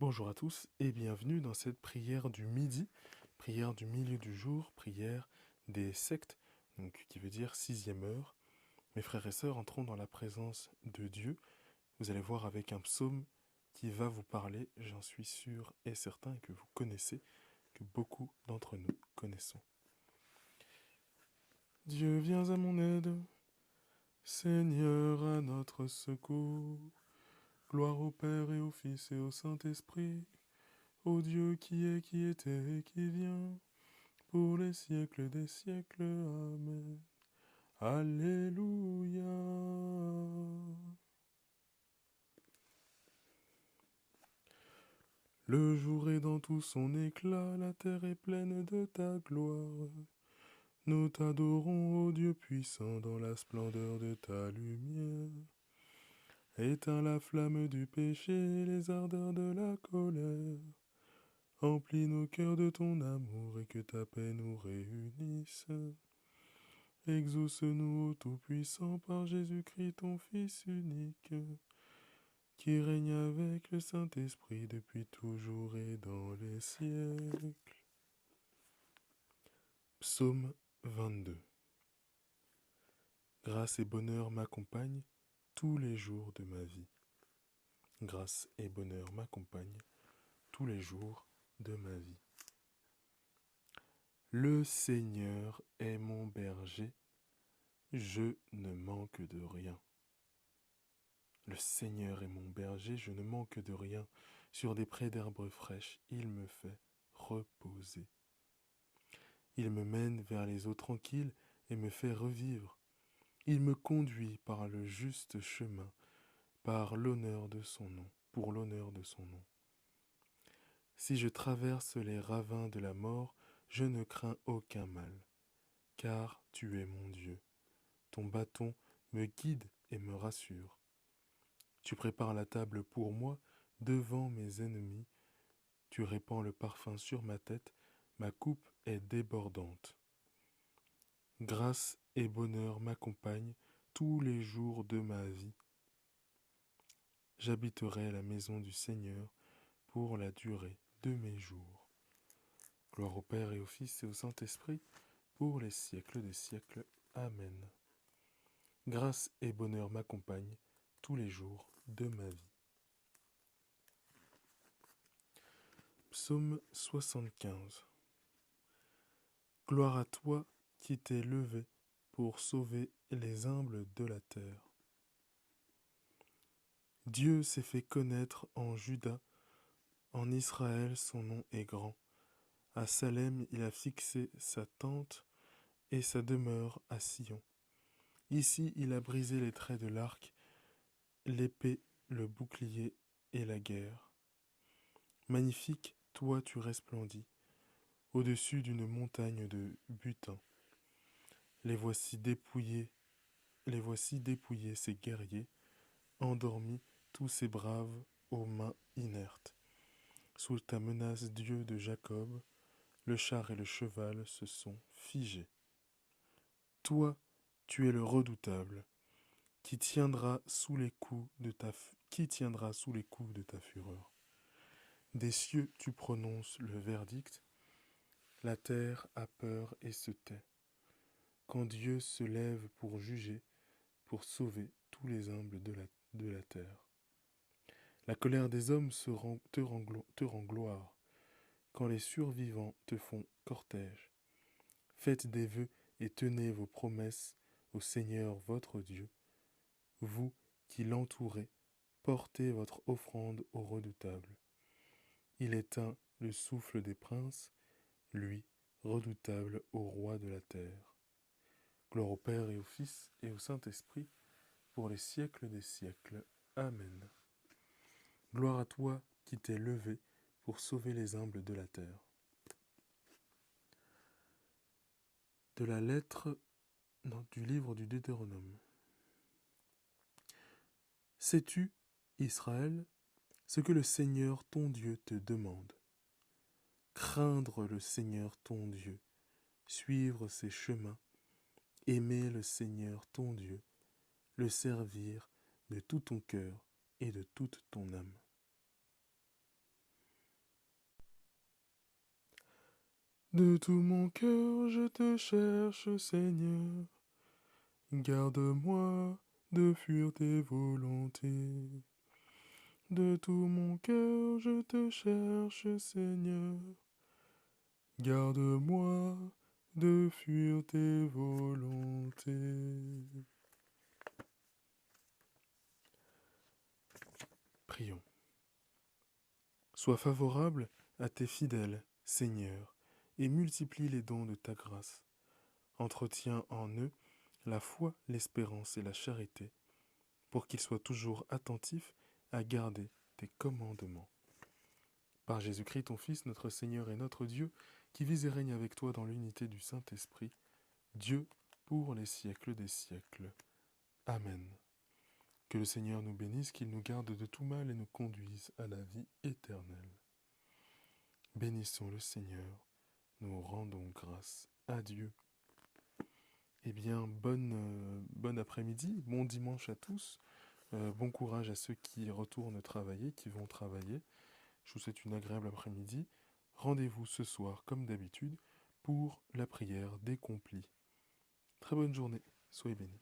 Bonjour à tous et bienvenue dans cette prière du midi, prière du milieu du jour, prière des sectes, donc qui veut dire 6e heure. Mes frères et sœurs, entrons dans la présence de Dieu. Vous allez voir avec un psaume qui va vous parler, j'en suis sûr et certain, et que vous connaissez, que beaucoup d'entre nous connaissons. Dieu, viens à mon aide, Seigneur à notre secours. Gloire au Père et au Fils et au Saint-Esprit, ô Dieu qui est, qui était et qui vient, pour les siècles des siècles. Amen. Alléluia. Le jour est dans tout son éclat, la terre est pleine de ta gloire. Nous t'adorons, ô Dieu puissant, dans la splendeur de ta lumière. Éteins la flamme du péché, les ardeurs de la colère. Emplis nos cœurs de ton amour et que ta paix nous réunisse. Exauce-nous, ô Tout-Puissant, par Jésus-Christ, ton Fils unique, qui règne avec le Saint-Esprit depuis toujours et dans les siècles. Psaume 22. Grâce et bonheur m'accompagnent tous les jours de ma vie. Grâce et bonheur m'accompagnent tous les jours de ma vie. Le Seigneur est mon berger, je ne manque de rien. Le Seigneur est mon berger, je ne manque de rien. Sur des prés d'herbes fraîches, il me fait reposer. Il me mène vers les eaux tranquilles et me fait revivre. Il me conduit par le juste chemin, par l'honneur de son nom, pour l'honneur de son nom. Si je traverse les ravins de la mort, je ne crains aucun mal, car tu es mon Dieu. Ton bâton me guide et me rassure. Tu prépares la table pour moi devant mes ennemis. Tu répands le parfum sur ma tête, ma coupe est débordante. Grâce et bonheur m'accompagnent tous les jours de ma vie. J'habiterai la maison du Seigneur pour la durée de mes jours. Gloire au Père et au Fils et au Saint-Esprit, pour les siècles des siècles. Amen. Grâce et bonheur m'accompagnent tous les jours de ma vie. Psaume 75. Gloire à toi qui t'es levé pour sauver les humbles de la terre. Dieu s'est fait connaître en Juda, en Israël son nom est grand. À Salem il a fixé sa tente et sa demeure à Sion. Ici il a brisé les traits de l'arc, l'épée, le bouclier et la guerre. Magnifique, toi tu resplendis, au-dessus d'une montagne de butin. Les voici dépouillés, ces guerriers, endormis, tous ces braves aux mains inertes. Sous ta menace, Dieu de Jacob, le char et le cheval se sont figés. Toi, tu es le redoutable, qui tiendra sous les coups de ta fureur. Des cieux, tu prononces le verdict, la terre a peur et se tait. Quand Dieu se lève pour juger, pour sauver tous les humbles de la terre. La colère des hommes te rend gloire, quand les survivants te font cortège. Faites des vœux et tenez vos promesses au Seigneur votre Dieu. Vous qui l'entourez, portez votre offrande au redoutable. Il éteint le souffle des princes, lui, redoutable au roi de la terre. Gloire au Père et au Fils et au Saint-Esprit, pour les siècles des siècles. Amen. Gloire à toi qui t'es levé pour sauver les humbles de la terre. De la lettre du livre du Deutéronome. Sais-tu, Israël, ce que le Seigneur ton Dieu te demande? Craindre le Seigneur ton Dieu, suivre ses chemins, aimer le Seigneur ton Dieu, le servir de tout ton cœur et de toute ton âme. De tout mon cœur, je te cherche, Seigneur. Garde-moi de fuir tes volontés. De tout mon cœur, je te cherche, Seigneur. Garde-moi de fuir tes volontés. Prions. Sois favorable à tes fidèles, Seigneur, et multiplie les dons de ta grâce. Entretiens en eux la foi, l'espérance et la charité, pour qu'ils soient toujours attentifs à garder tes commandements. Par Jésus-Christ, ton Fils, notre Seigneur et notre Dieu, qui vis et règne avec toi dans l'unité du Saint-Esprit, Dieu pour les siècles des siècles. Amen. Que le Seigneur nous bénisse, qu'il nous garde de tout mal et nous conduise à la vie éternelle. Bénissons le Seigneur, nous rendons grâce à Dieu. Eh bien, bon après-midi, bon dimanche à tous, bon courage à ceux qui retournent travailler, qui vont travailler. Je vous souhaite une agréable après-midi. Rendez-vous ce soir, comme d'habitude, pour la prière des complis. Très bonne journée, soyez bénis.